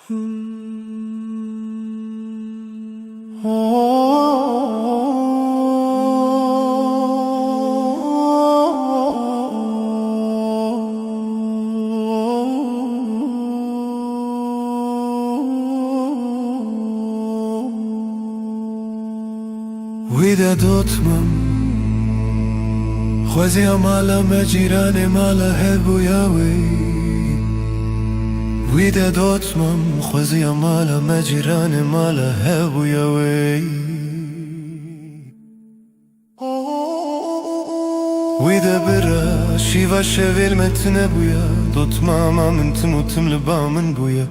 ويدا دوتمم خوزي مالا مجيران مالا هبو ياوي ويدا دوتمم خوزي مالا مجيران مالا هبو ياوي ويدا برا شيفا شويل متنا بويا دوتماما من تموتم لبامن بويا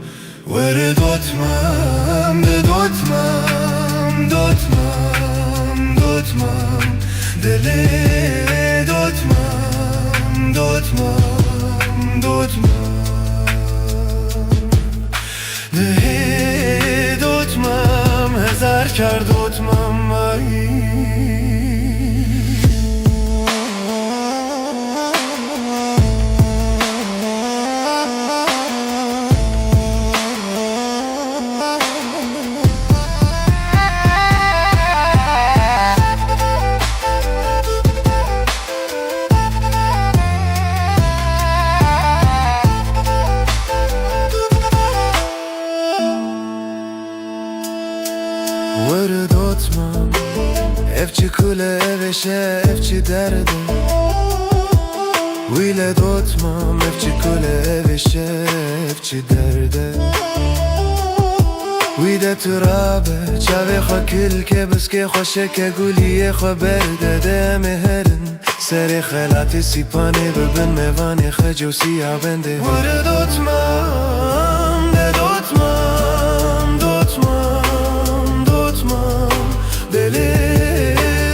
ورا دوتمم دوتمم دوتمم دوتمم دلي دوتمم دوتمم دوتمم دهی دوتمم هزار کرد دوتمم ورا دوتمم افچی کوله افشه افچی درده ویلا دوتمم افچی کوله افشه افچی درده ویدا ترابه چاوی خوا کل که بس که خوشه که گولیه خوا برده ده مهرن سری خلاتی سیپانه ببن میوانه خجو سیاه بنده ورا دوتمم ده دوتمم دوتمم دوتمم دلی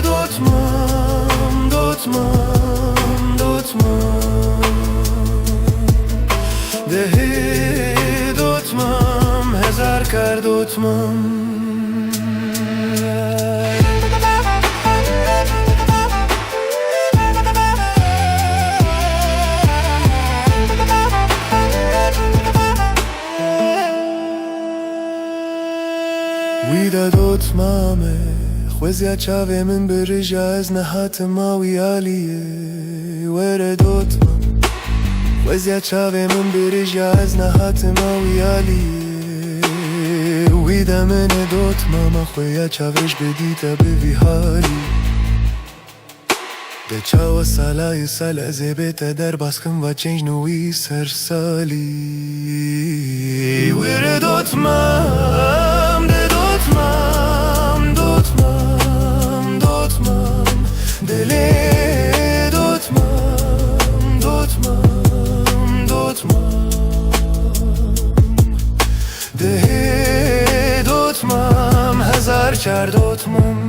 دوتمم دوتمم دوتمم دهی دوتمم هزار کرد دوتمم ويدا دوتمامه خوزيا چاوه من برجا از نهات ماوي عاليه ورا دوتمام خوزيا چاوه من برجا از نهات ماوي عاليه ويدا من دوتمام خويا چاوش بديتا بوي حالي ده چاو سالای سال زبتا در باسكم و چنج نوی سرسالی ورا دوتمام ده دوتمام دوتمام دوتمام دلی دوتمام دوتمام دوتمام دهی دوتمام هزار کرد دوتمام